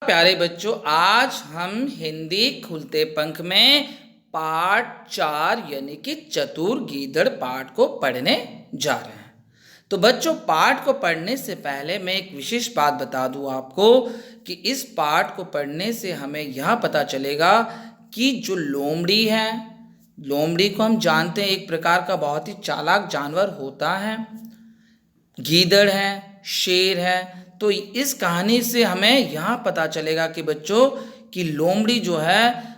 प्यारे बच्चों, आज हम हिंदी खुलते पंख में पाठ 4 यानी कि चतुर गीदड़ पाठ को पढ़ने जा रहे हैं। तो बच्चों, पाठ को पढ़ने से पहले मैं एक विशेष बात बता दूं आपको कि इस पाठ को पढ़ने से हमें यह पता चलेगा कि जो लोमड़ी है, लोमड़ी को हम जानते हैं एक प्रकार का बहुत ही चालाक जानवर होता है। गीदड़ है, शेर है। तो इस कहानी से हमें यहाँ पता चलेगा कि बच्चों कि लोमड़ी जो है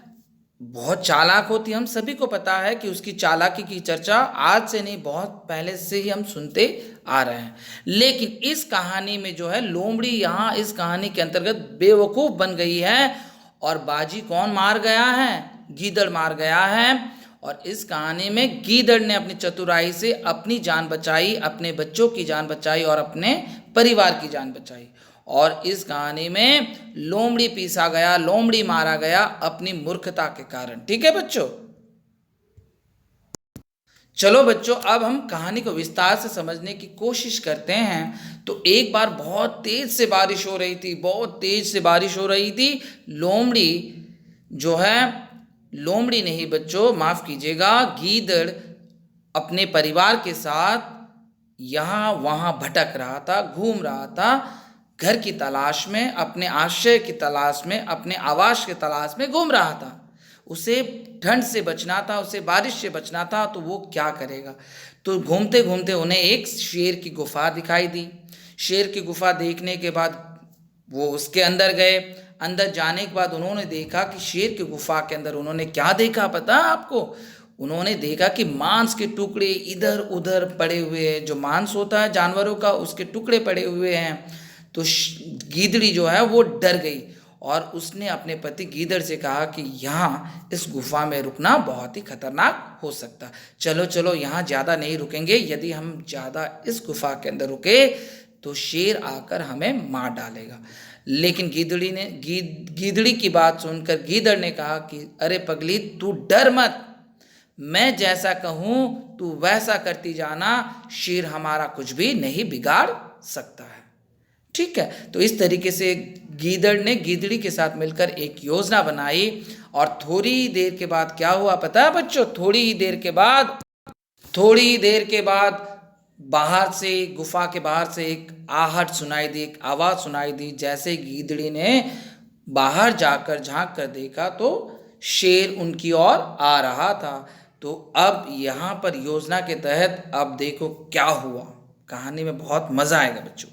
बहुत चालाक होती है। हम सभी को पता है कि उसकी चालाकी की चर्चा आज से नहीं, बहुत पहले से ही हम सुनते आ रहे हैं। लेकिन इस कहानी में जो है लोमड़ी यहाँ इस कहानी के अंतर्गत बेवकूफ़ बन गई है और बाजी कौन मार गया है? गीदड़ मार गया है। और इस कहानी में गीदड़ ने अपनी चतुराई से अपनी जान बचाई, अपने बच्चों की जान बचाई और अपने परिवार की जान बचाई। और इस कहानी में लोमड़ी पीसा गया, लोमड़ी मारा गया अपनी मूर्खता के कारण। ठीक है बच्चों? चलो बच्चों, अब हम कहानी को विस्तार से समझने की कोशिश करते हैं। तो एक बार बहुत तेज से बारिश हो रही थी, बहुत तेज से बारिश हो रही थी। लोमड़ी जो है, लोमड़ी नहीं बच्चों, माफ कीजिएगा, गीदड़ अपने परिवार के साथ यहाँ वहाँ भटक रहा था, घूम रहा था, घर की तलाश में, अपने आश्रय की तलाश में, अपने आवास की तलाश में घूम रहा था। उसे ठंड से बचना था, उसे बारिश से बचना था, तो वो क्या करेगा? तो घूमते घूमते उन्हें एक शेर की गुफा दिखाई दी। शेर की गुफा देखने के बाद वो उसके अंदर गए। अंदर जाने के बाद उन्होंने देखा कि शेर की गुफा के अंदर उन्होंने क्या देखा पता है आपको? उन्होंने देखा कि मांस के टुकड़े इधर उधर पड़े हुए हैं। जो मांस होता है जानवरों का, उसके टुकड़े पड़े हुए हैं। तो गीदड़ी जो है वो डर गई और उसने अपने पति गीदड़ से कहा कि यहाँ इस गुफा में रुकना बहुत ही खतरनाक हो सकता है। चलो चलो, यहाँ ज़्यादा नहीं रुकेंगे। यदि हम ज़्यादा इस गुफा के अंदर रुके तो शेर आकर हमें मार डालेगा। लेकिन गीदड़ी की बात सुनकर गीदड़ ने कहा कि अरे पगली, तू डर मत, मैं जैसा कहूँ तू वैसा करती जाना, शेर हमारा कुछ भी नहीं बिगाड़ सकता है। ठीक है? तो इस तरीके से गीदड़ ने गीदड़ी के साथ मिलकर एक योजना बनाई। और थोड़ी देर के बाद क्या हुआ पता है बच्चों? थोड़ी ही देर के बाद बाहर से, गुफा के बाहर से एक आहट सुनाई दी, एक आवाज़ सुनाई दी। जैसे गीदड़ी ने बाहर जाकर झांक कर देखा तो शेर उनकी ओर आ रहा था। तो अब यहाँ पर योजना के तहत अब देखो क्या हुआ। कहानी में बहुत मज़ा आएगा बच्चों।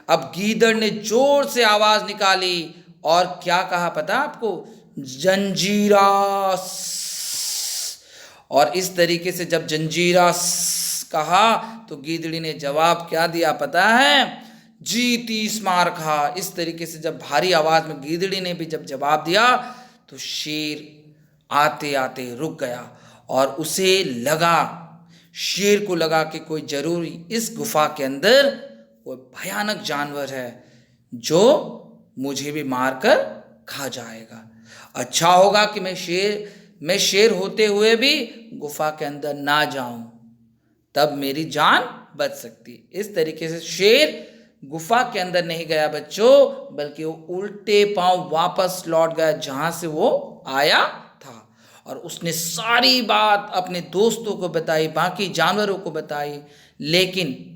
अब गीदड़ ने जोर से आवाज़ निकाली और क्या कहा पता आपको? जंजीरा। और इस तरीके से जब जंजीरा कहा तो गीदड़ी ने जवाब क्या दिया पता है? जी 30 मार खा। इस तरीके से जब भारी आवाज में गीदड़ी ने भी जब जवाब दिया तो शेर आते आते रुक गया और उसे लगा, शेर को लगा कि कोई जरूर इस गुफा के अंदर कोई भयानक जानवर है जो मुझे भी मारकर खा जाएगा। अच्छा होगा कि मैं शेर होते हुए भी गुफा के अंदर ना जाऊं, तब मेरी जान बच सकती। इस तरीके से शेर गुफा के अंदर नहीं गया बच्चों, बल्कि वो उल्टे पांव वापस लौट गया जहां से वो आया था। और उसने सारी बात अपने दोस्तों को बताई, बाकी जानवरों को बताई। लेकिन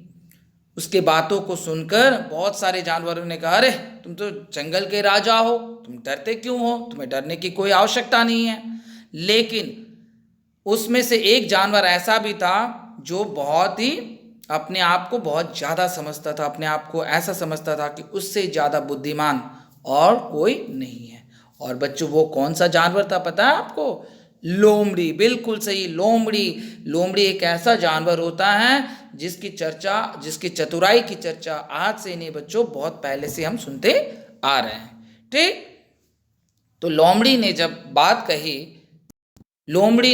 उसके बातों को सुनकर बहुत सारे जानवरों ने कहा, अरे तुम तो जंगल के राजा हो, तुम डरते क्यों हो? तुम्हें डरने की कोई आवश्यकता नहीं है। लेकिन उसमें से एक जानवर ऐसा भी था जो बहुत ही अपने आप को बहुत ज़्यादा समझता था, अपने आप को ऐसा समझता था कि उससे ज़्यादा बुद्धिमान और कोई नहीं है। और बच्चों, वो कौन सा जानवर था पता है आपको? लोमड़ी। बिल्कुल सही, लोमड़ी। लोमड़ी एक ऐसा जानवर होता है जिसकी चतुराई की चर्चा आज से नहीं बच्चों, बहुत पहले से हम सुनते आ रहे हैं। ठीक? तो लोमड़ी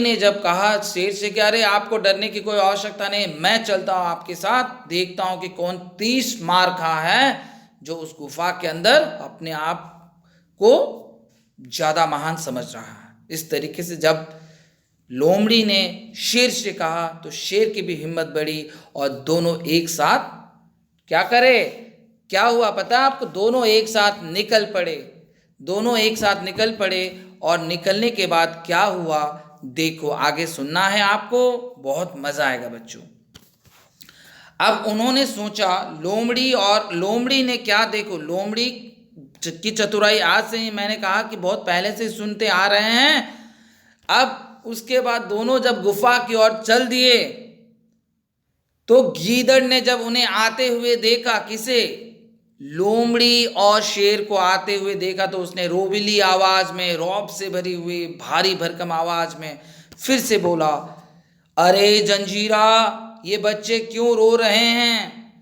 ने जब कहा शेर से कि अरे आपको डरने की कोई आवश्यकता नहीं, मैं चलता हूँ आपके साथ, देखता हूँ कि कौन 30 मार खा है जो उस गुफा के अंदर अपने आप को ज़्यादा महान समझ रहा है। इस तरीके से जब लोमड़ी ने शेर से कहा तो शेर की भी हिम्मत बढ़ी और दोनों एक साथ क्या करे? क्या हुआ पता है आपको? दोनों एक साथ निकल पड़े। दोनों एक साथ निकल पड़े और निकलने के बाद क्या हुआ देखो, आगे सुनना है आपको, बहुत मजा आएगा बच्चों। अब उन्होंने सोचा लोमड़ी ने क्या, देखो लोमड़ी की चतुराई आज से ही मैंने कहा कि बहुत पहले से सुनते आ रहे हैं। अब उसके बाद दोनों जब गुफा की ओर चल दिए तो गीदड़ ने जब उन्हें आते हुए देखा, किसे, लोमड़ी और शेर को आते हुए देखा, तो उसने रोबीली आवाज में, रौब से भरी हुई भारी भरकम आवाज में फिर से बोला, अरे जंजीरा, ये बच्चे क्यों रो रहे हैं?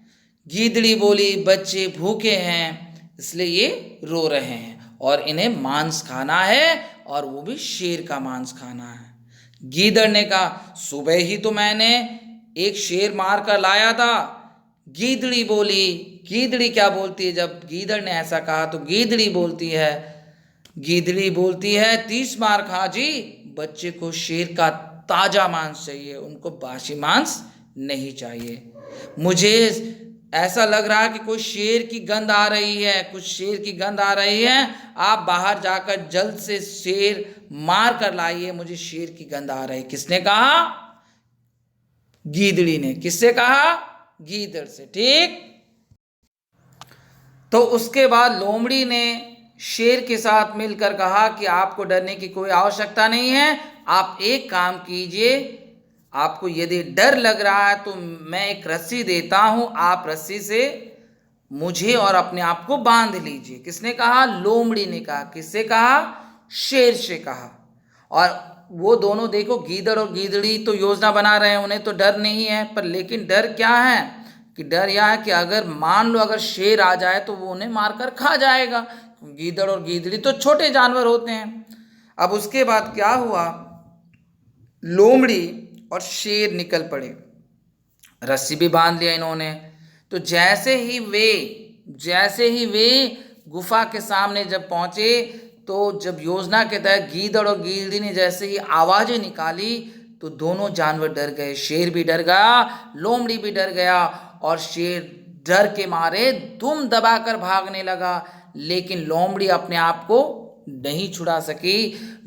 गीदड़ी बोली, बच्चे भूखे हैं इसलिए ये रो रहे हैं और इन्हें मांस खाना है, और वो भी शेर का मांस खाना है। गीदड़ ने कहा, सुबह ही तो मैंने एक शेर मार कर लाया था। गीदड़ी बोली, गीदड़ी क्या बोलती है, जब गीदड़ ने ऐसा कहा तो गीदड़ी बोलती है 30 मार खा जी, बच्चे को शेर का ताजा मांस चाहिए, उनको बासी मांस नहीं चाहिए। मुझे ऐसा लग रहा है कि कोई शेर की गंध आ रही है, कुछ शेर की गंध आ रही है, आप बाहर जाकर जल्द से शेर मार कर लाइए, मुझे शेर की गंध आ रही। किसने कहा? गीदड़ी ने। किससे कहा? गीदड़ से। ठीक। तो उसके बाद लोमड़ी ने शेर के साथ मिलकर कहा कि आपको डरने की कोई आवश्यकता नहीं है, आप एक काम कीजिए, आपको यदि डर लग रहा है तो मैं एक रस्सी देता हूं, आप रस्सी से मुझे और अपने आप को बांध लीजिए। किसने कहा? लोमड़ी ने कहा। किससे कहा? शेर से कहा। और वो दोनों देखो, गीदड़ और गीदड़ी तो योजना बना रहे हैं, उन्हें तो डर नहीं है, पर लेकिन डर क्या है कि डर यह है कि अगर मान लो अगर शेर आ जाए तो वो उन्हें मारकर खा जाएगा। गीदड़ और गीदड़ी तो छोटे जानवर होते हैं। अब उसके बाद क्या हुआ, लोमड़ी और शेर निकल पड़े, रस्सी भी बांध लिया इन्होंने। तो जैसे ही वे गुफा के सामने जब पहुंचे, तो जब योजना के तहत गीदड़ और गीदड़ी ने जैसे ही आवाजें निकाली तो दोनों जानवर डर गए। शेर भी डर गया, लोमड़ी भी डर गया, और शेर डर के मारे दुम दबाकर भागने लगा, लेकिन लोमड़ी अपने आप को नहीं छुड़ा सकी।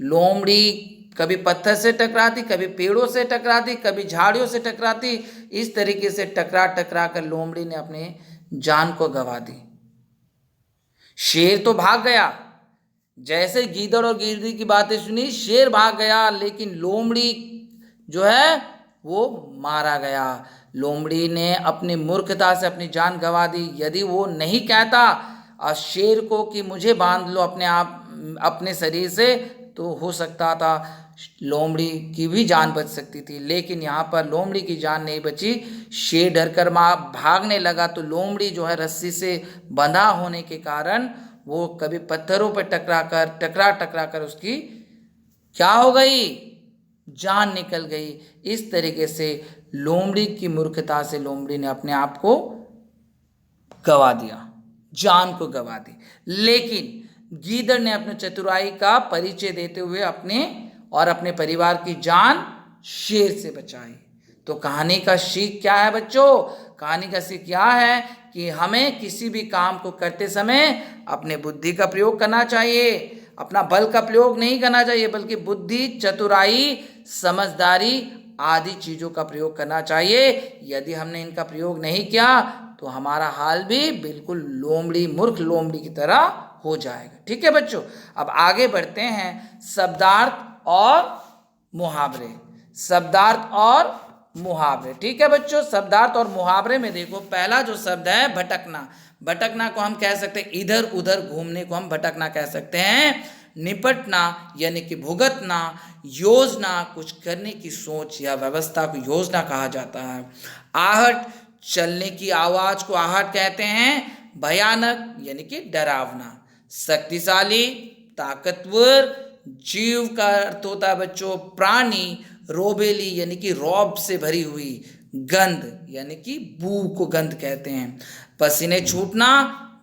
लोमड़ी कभी पत्थर से टकराती, कभी पेड़ों से टकराती, कभी झाड़ियों से टकराती, इस तरीके से टकरा टकरा कर लोमड़ी ने अपने जान को गंवा दी। शेर तो भाग गया, जैसे गीदड़ और गीदड़ी की बातें सुनी शेर भाग गया, लेकिन लोमड़ी जो है वो मारा गया। लोमड़ी ने अपनी मूर्खता से अपनी जान गंवा दी। यदि वो नहीं कहता शेर को कि मुझे बांध लो अपने शरीर से, तो हो सकता था लोमड़ी की भी जान बच सकती थी, लेकिन यहाँ पर लोमड़ी की जान नहीं बची। शेर डर कर भागने लगा, तो लोमड़ी जो है रस्सी से बंधा होने के कारण वो कभी पत्थरों पर टकरा कर उसकी क्या हो गई, जान निकल गई। इस तरीके से लोमड़ी की मूर्खता से लोमड़ी ने अपने आप को गंवा दिया, जान को गंवा दी। लेकिन गीदड़ ने अपने चतुराई का परिचय देते हुए अपने परिवार की जान शेर से बचाई। तो कहानी का सीख क्या है बच्चों? कहानी का सीख क्या है कि हमें किसी भी काम को करते समय अपने बुद्धि का प्रयोग करना चाहिए, अपना बल का प्रयोग नहीं करना चाहिए, बल्कि बुद्धि, चतुराई, समझदारी आदि चीज़ों का प्रयोग करना चाहिए। यदि हमने इनका प्रयोग नहीं किया तो हमारा हाल भी बिल्कुल मूर्ख लोमड़ी की तरह हो जाएगा। ठीक है बच्चों, अब आगे बढ़ते हैं शब्दार्थ और मुहावरे। शब्दार्थ और मुहावरे। ठीक है बच्चों, शब्दार्थ और मुहावरे में देखो, पहला जो शब्द है भटकना। भटकना को हम कह सकते हैं, इधर उधर घूमने को हम भटकना कह सकते हैं। निपटना यानी कि भुगतना। योजना, कुछ करने की सोच या व्यवस्था को योजना कहा जाता है। आहट, चलने की आवाज को आहट कहते हैं। भयानक यानी कि डरावना। शक्तिशाली, ताकतवर। जीव का अर्थ होता है बच्चों प्राणी। रोबेली यानी कि रौब से भरी हुई। गंध यानी कि बू को गंध कहते हैं। पसीने छूटना,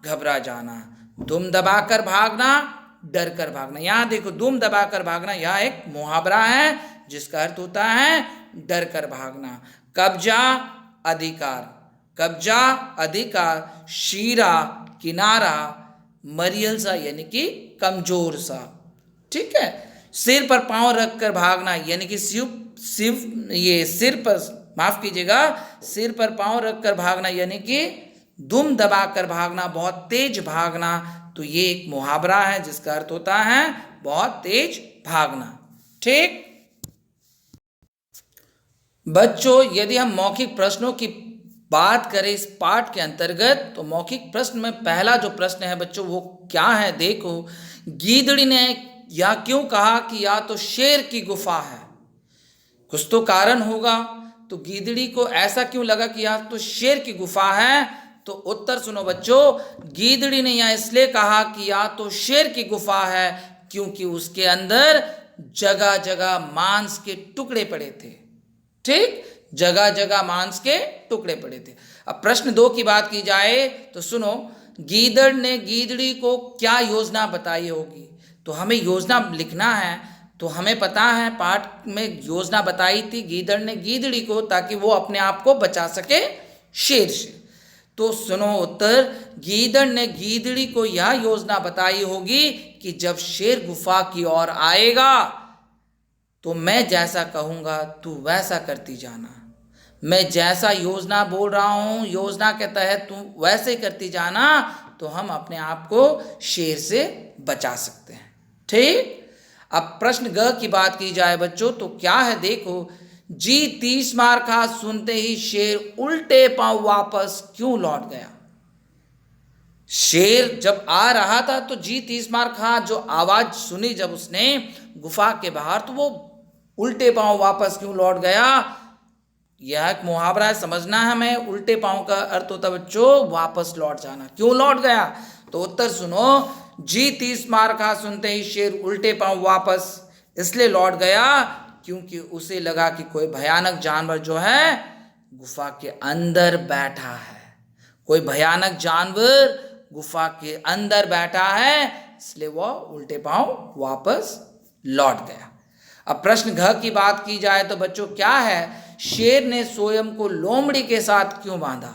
घबरा जाना। दुम दबाकर भागना, डर कर भागना। यहाँ देखो, दुम दबाकर भागना यह एक मुहावरा है जिसका अर्थ होता है डर कर भागना। कब्जा, अधिकार। कब्जा, अधिकार। शीरा, किनारा। मरियल सा यानी कि कमजोर सा। ठीक है। सिर पर पांव रखकर भागना यानी कि सिर पर, माफ कीजिएगा, सिर पर पांव रखकर भागना यानी कि दुम दबाकर भागना, बहुत तेज भागना। तो ये एक मुहावरा है जिसका अर्थ होता है बहुत तेज भागना। ठीक बच्चों, यदि हम मौखिक प्रश्नों की बात करें इस पाठ के अंतर्गत, तो मौखिक प्रश्न में पहला जो प्रश्न है बच्चों वो क्या है, देखो, गीदड़ी ने यह क्यों कहा कि या तो शेर की गुफा है? कुछ तो कारण होगा। तो गीदड़ी को ऐसा क्यों लगा कि यह तो शेर की गुफा है? तो उत्तर सुनो बच्चों, गीदड़ी ने यह इसलिए कहा कि या तो शेर की गुफा है क्योंकि उसके अंदर जगह जगह मांस के टुकड़े पड़े थे। ठीक, जगह जगह मांस के टुकड़े पड़े थे। अब प्रश्न 2 की बात की जाए तो सुनो, गीदड़ ने गीदड़ी को क्या योजना बताई होगी? तो हमें योजना लिखना है। तो हमें पता है पाठ में योजना बताई थी गीदड़ ने गीदड़ी को, ताकि वो अपने आप को बचा सके शेर से। तो सुनो उत्तर, गीदड़ ने गीदड़ी को यह योजना बताई होगी कि जब शेर गुफा की ओर आएगा तो मैं जैसा कहूँगा तू वैसा करती जाना। मैं जैसा योजना बोल रहा हूँ, योजना के तहत तू वैसे करती जाना, तो हम अपने आप को शेर से बचा सकते हैं। ठीक, अब प्रश्न ग की बात की जाए बच्चों तो क्या है, देखो, जी 30 मार खा सुनते ही शेर उल्टे पांव वापस क्यों लौट गया? शेर जब आ रहा था तो जी 30 मार खा जो आवाज सुनी जब उसने गुफा के बाहर, तो वो उल्टे पांव वापस क्यों लौट गया? यह एक मुहावरा है, समझना है हमें। उल्टे पांव का अर्थ होता है बच्चों वापस लौट जाना। क्यों लौट गया? तो उत्तर सुनो, जी 30 मार खा सुनते ही शेर उल्टे पांव वापस इसलिए लौट गया क्योंकि उसे लगा कि कोई भयानक जानवर जो है गुफा के अंदर बैठा है। कोई भयानक जानवर गुफा के अंदर बैठा है, इसलिए वह उल्टे पांव वापस लौट गया। अब प्रश्न घ की बात की जाए तो बच्चों क्या है, शेर ने स्वयं को लोमड़ी के साथ क्यों बांधा?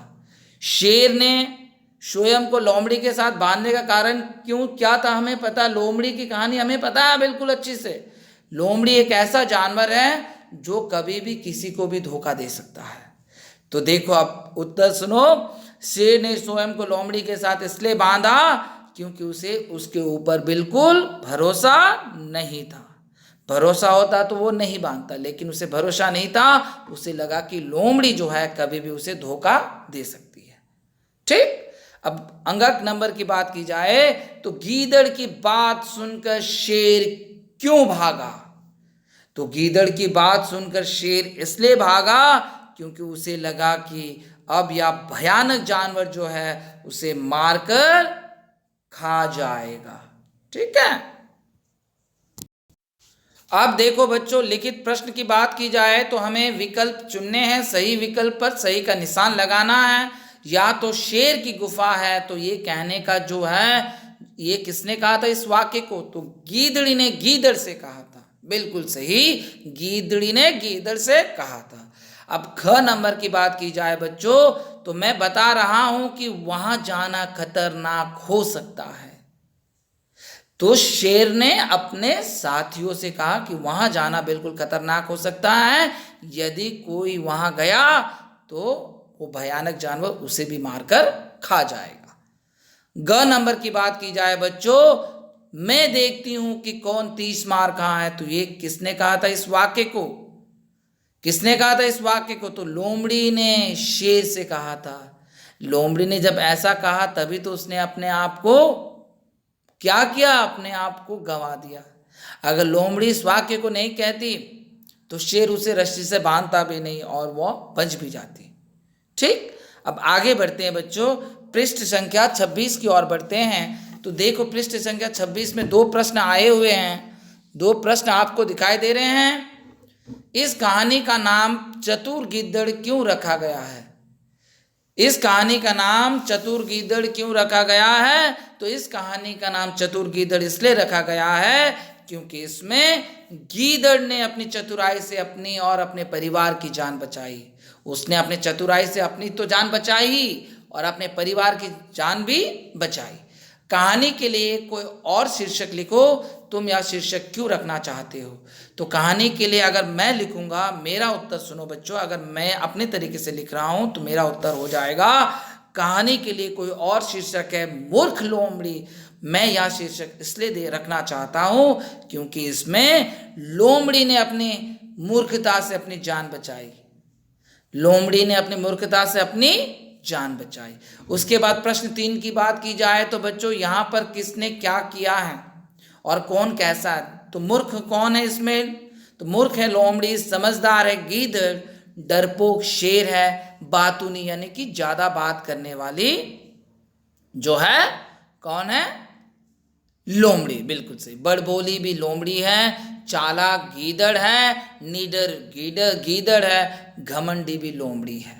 शेर ने स्वयं को लोमड़ी के साथ बांधने का कारण क्यों क्या था हमें पता। लोमड़ी की कहानी हमें पता है बिल्कुल अच्छी से। लोमड़ी एक ऐसा जानवर है जो कभी भी किसी को भी धोखा दे सकता है। तो देखो अब उत्तर सुनो, शेर ने स्वयं को लोमड़ी के साथ इसलिए बांधा क्योंकि उसे उसके ऊपर बिल्कुल भरोसा नहीं था। भरोसा होता तो वो नहीं बांधता, लेकिन उसे भरोसा नहीं था। उसे लगा कि लोमड़ी जो है कभी भी उसे धोखा दे सकती है। ठीक, अब अंक नंबर की बात की जाए तो गीदड़ की बात सुनकर शेर क्यों भागा? तो गीदड़ की बात सुनकर शेर इसलिए भागा क्योंकि उसे लगा कि अब यह भयानक जानवर जो है उसे मारकर खा जाएगा। ठीक है। अब देखो बच्चों, लिखित प्रश्न की बात की जाए तो हमें विकल्प चुनने हैं। सही विकल्प पर सही का निशान लगाना है। या तो शेर की गुफा है, तो ये कहने का जो है, ये किसने कहा था इस वाक्य को? तो गीदड़ी ने गीदड़ से कहा था। बिल्कुल सही, गीदड़ी ने गीदड़ से कहा था। अब ख नंबर की बात की जाए बच्चों तो मैं बता रहा हूं कि वहां जाना खतरनाक हो सकता है। तो शेर ने अपने साथियों से कहा कि वहां जाना बिल्कुल खतरनाक हो सकता है। यदि कोई वहां गया तो वो भयानक जानवर उसे भी मारकर खा जाएगा। ग नंबर की बात की जाए बच्चों, मैं देखती हूं कि कौन 30 मार कहाँ है। तो ये किसने कहा था इस वाक्य को? किसने कहा था इस वाक्य को? तो लोमड़ी ने शेर से कहा था। लोमड़ी ने जब ऐसा कहा तभी तो उसने अपने आप को क्या किया, अपने आप को गंवा दिया। अगर लोमड़ी इस वाक्य को नहीं कहती तो शेर उसे रस्सी से बांधता भी नहीं और वह बच भी जाती। ठीक, अब आगे बढ़ते हैं बच्चों, पृष्ठ संख्या 26 की ओर बढ़ते हैं। तो देखो पृष्ठ संख्या 26 में 2 प्रश्न आए हुए हैं। 2 प्रश्न आपको दिखाई दे रहे हैं। इस कहानी का नाम चतुर गीदड़ क्यों रखा गया है? इस कहानी का नाम चतुर गीदड़ क्यों रखा गया है? तो इस कहानी का नाम चतुर गीदड़ इसलिए रखा गया है क्योंकि इसमें गीदड़ ने अपनी चतुराई से अपनी और अपने परिवार की जान बचाई। उसने अपने चतुराई से अपनी तो जान बचाई और अपने परिवार की जान भी बचाई। कहानी के लिए कोई और शीर्षक लिखो, तुम यह शीर्षक क्यों रखना चाहते हो। तो कहानी के लिए अगर मैं लिखूंगा, मेरा उत्तर सुनो बच्चों, अगर मैं अपने तरीके से लिख रहा हूं तो मेरा उत्तर हो जाएगा, कहानी के लिए कोई और शीर्षक है मूर्ख लोमड़ी। मैं यह शीर्षक इसलिए दे रखना चाहता हूं क्योंकि इसमें लोमड़ी ने अपनी मूर्खता से अपनी जान बचाई। लोमड़ी ने अपनी मूर्खता से अपनी जान बचाई। उसके बाद प्रश्न 3 की बात की जाए तो बच्चों यहाँ पर किसने क्या किया है और कौन कैसा है। तो मूर्ख कौन है इसमें, तो मूर्ख है लोमड़ी, समझदार है गीदड़, डरपोक शेर है, बातूनी यानी कि ज्यादा बात करने वाली जो है कौन है, लोमड़ी। बिल्कुल सही। बड़बोली भी लोमड़ी है, चालाक गीदड़ है, नीडर गीदड़ है, घमंडी भी लोमड़ी है।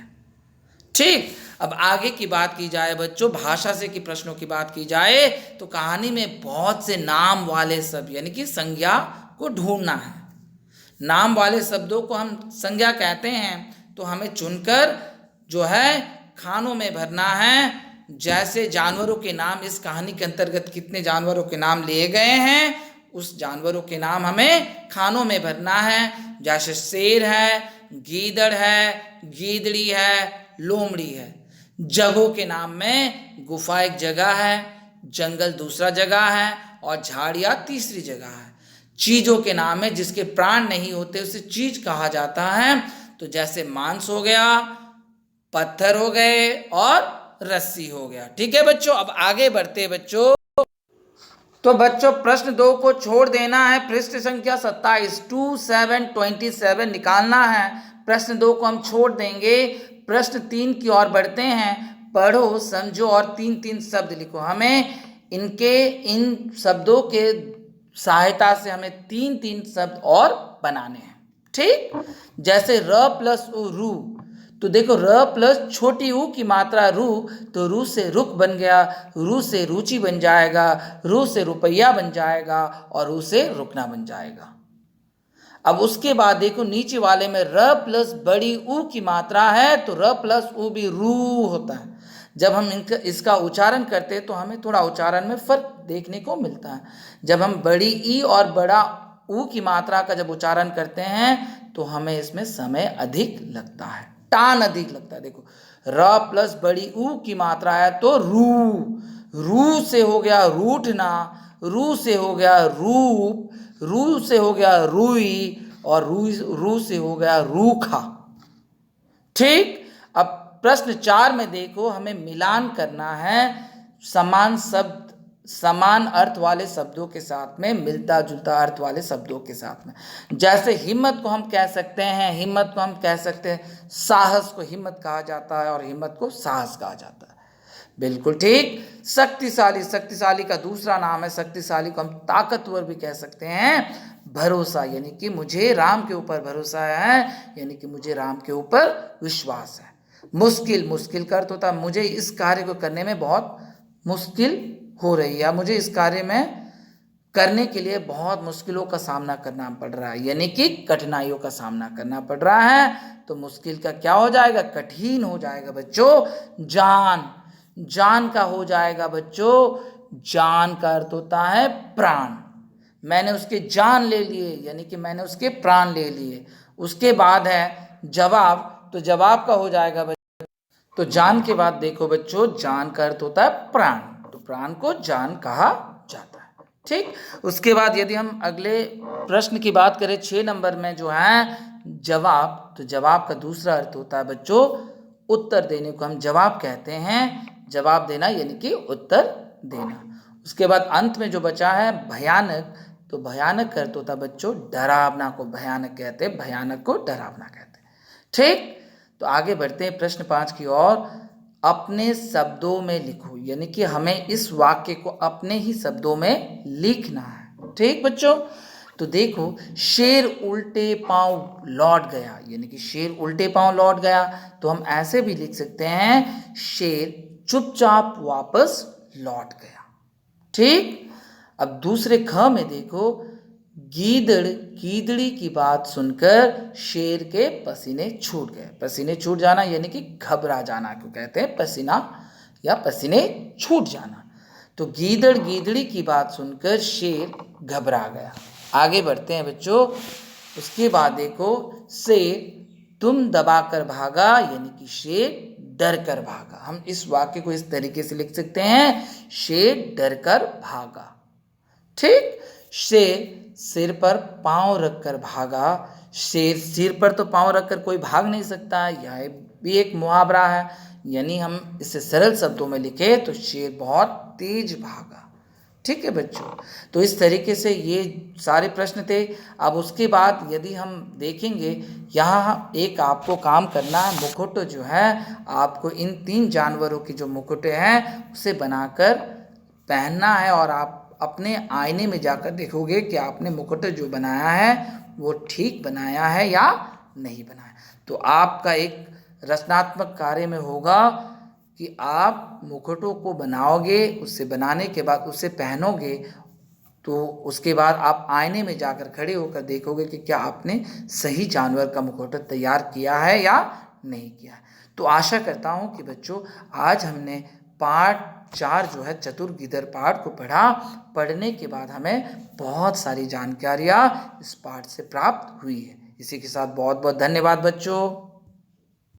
ठीक, अब आगे की बात की जाए बच्चों, भाषा से की प्रश्नों की बात की जाए तो कहानी में बहुत से नाम वाले शब्द यानी कि संज्ञा को ढूंढना है। नाम वाले शब्दों को हम संज्ञा कहते हैं, तो हमें चुनकर जो है खानों में भरना है। जैसे जानवरों के नाम, इस कहानी के अंतर्गत कितने जानवरों के नाम लिए गए हैं, उस जानवरों के नाम हमें खानों में भरना है। जैसे शेर है, गीदड़ है, गीदड़ी है, लोमड़ी है। जगहों के नाम में गुफा एक जगह है, जंगल दूसरा जगह है और झाड़ियाँ तीसरी जगह है। चीज़ों के नाम है जिसके प्राण नहीं होते उसे चीज कहा जाता है। तो जैसे मांस हो गया, पत्थर हो गए और रस्सी हो गया। ठीक है बच्चों, अब आगे बढ़ते हैं बच्चों। तो बच्चों प्रश्न 2 को छोड़ देना है, पृष्ठ संख्या 27 27 निकालना है। प्रश्न 2 को हम छोड़ देंगे, प्रश्न 3 की ओर बढ़ते हैं। पढ़ो, समझो और 3 शब्द लिखो। हमें इन शब्दों के सहायता से हमें 3 शब्द और बनाने हैं। ठीक, जैसे र प्लस उ रू, तो देखो र प्लस छोटी ऊ की मात्रा रू, तो रू से रुक बन गया, रू से रुचि बन जाएगा, रू से रुपया बन जाएगा और रू से रुकना बन जाएगा। अब उसके बाद देखो नीचे वाले में र प्लस बड़ी ऊ की मात्रा है, तो र प्लस ऊ भी रू होता है। जब हम इसका उच्चारण करते हैं तो हमें थोड़ा उच्चारण में फर्क देखने को मिलता है। जब हम बड़ी ई और बड़ा ऊ की मात्रा का जब उच्चारण करते हैं तो हमें इसमें समय अधिक लगता है, टान अधिक लगता है। देखो र प्लस बड़ी ऊ की मात्रा है तो रू, रू से हो गया रूठना, रू से हो गया रूप, रू से हो गया रूई और रू से हो गया रूखा। ठीक, अब प्रश्न 4 में देखो हमें मिलान करना है समान शब्द, समान अर्थ वाले शब्दों के साथ में, मिलता जुलता अर्थ वाले शब्दों के साथ में। जैसे हिम्मत को हम कह सकते हैं, हिम्मत को हम कह सकते हैं साहस को हिम्मत कहा जाता है और हिम्मत को साहस कहा जाता है। बिल्कुल ठीक। शक्तिशाली, शक्तिशाली का दूसरा नाम है, शक्तिशाली को हम ताकतवर भी कह सकते हैं। भरोसा यानी कि मुझे राम के ऊपर भरोसा है, यानी कि मुझे राम के ऊपर विश्वास है। मुश्किल, मुश्किल का अर्थ होता है मुझे इस कार्य को करने में बहुत मुश्किल हो रही है, मुझे इस कार्य में करने के लिए बहुत मुश्किलों का सामना करना पड़ रहा है, यानी कि कठिनाइयों का सामना करना पड़ रहा है। तो मुश्किल का क्या हो जाएगा, कठिन हो जाएगा बच्चों। जान, जान का हो जाएगा बच्चों, जान का अर्थ होता है प्राण। मैंने उसके जान ले लिए, यानी कि मैंने उसके प्राण ले लिए। उसके बाद है जवाब, तो जवाब का हो जाएगा बच्चों, तो जान के बाद देखो बच्चों, जान का अर्थ होता है प्राण, तो प्राण को जान कहा जाता है। ठीक, उसके बाद यदि हम अगले प्रश्न की बात करें 6 नंबर में जो है जवाब, तो जवाब का दूसरा अर्थ होता है बच्चों उत्तर देने को हम जवाब कहते हैं। जवाब देना यानी कि उत्तर देना। उसके बाद अंत में जो बचा है भयानक, तो भयानक का अर्थ होता है बच्चों डरावना को भयानक कहते हैं, भयानक को डरावना कहते हैं। ठीक, तो आगे बढ़ते हैं प्रश्न 5 की ओर। अपने शब्दों में लिखो, यानी कि हमें इस वाक्य को अपने ही शब्दों में लिखना है। ठीक बच्चों, तो देखो शेर उल्टे पांव लौट गया, यानी कि शेर उल्टे पांव लौट गया, तो हम ऐसे भी लिख सकते हैं शेर चुपचाप वापस लौट गया। ठीक, अब दूसरे ख में देखो गीदड़ गीदड़ी की बात सुनकर शेर के पसीने छूट गए। पसीने छूट जाना यानी कि घबरा जाना को कहते हैं, पसीना या पसीने छूट जाना। तो गीदड़ गीदड़ी की बात सुनकर शेर घबरा गया। आगे बढ़ते हैं बच्चों। उसके बाद देखो, शेर तुम दबाकर भागा, यानी कि शेर डर कर भागा। हम इस वाक्य को इस तरीके से लिख सकते हैं, शेर डर कर भागा। ठीक, शेर सिर पर पांव रखकर भागा। शेर सिर पर तो पांव रखकर कोई भाग नहीं सकता, यह भी एक मुहावरा है। यानी हम इसे सरल शब्दों में लिखे तो शेर बहुत तेज भागा। ठीक है बच्चों, तो इस तरीके से ये सारे प्रश्न थे। अब उसके बाद यदि हम देखेंगे, यहाँ एक आपको काम करना है, मुकुट जो है आपको इन 3 जानवरों की जो मुकुटें हैं उसे बनाकर पहनना है, और आप अपने आईने में जाकर देखोगे कि आपने मुकुट जो बनाया है वो ठीक बनाया है या नहीं बनाया। तो आपका एक रचनात्मक कार्य में होगा कि आप मुकुटों को बनाओगे, उससे बनाने के बाद उसे पहनोगे, तो उसके बाद आप आईने में जाकर खड़े होकर देखोगे कि क्या आपने सही जानवर का मुकुट तैयार किया है या नहीं किया है। तो आशा करता हूँ कि बच्चों आज हमने पाठ 4 जो है चतुर गीदड़ पाठ को पढ़ा। पढ़ने के बाद हमें बहुत सारी जानकारियाँ इस पाठ से प्राप्त हुई है। इसी के साथ बहुत बहुत धन्यवाद बच्चों।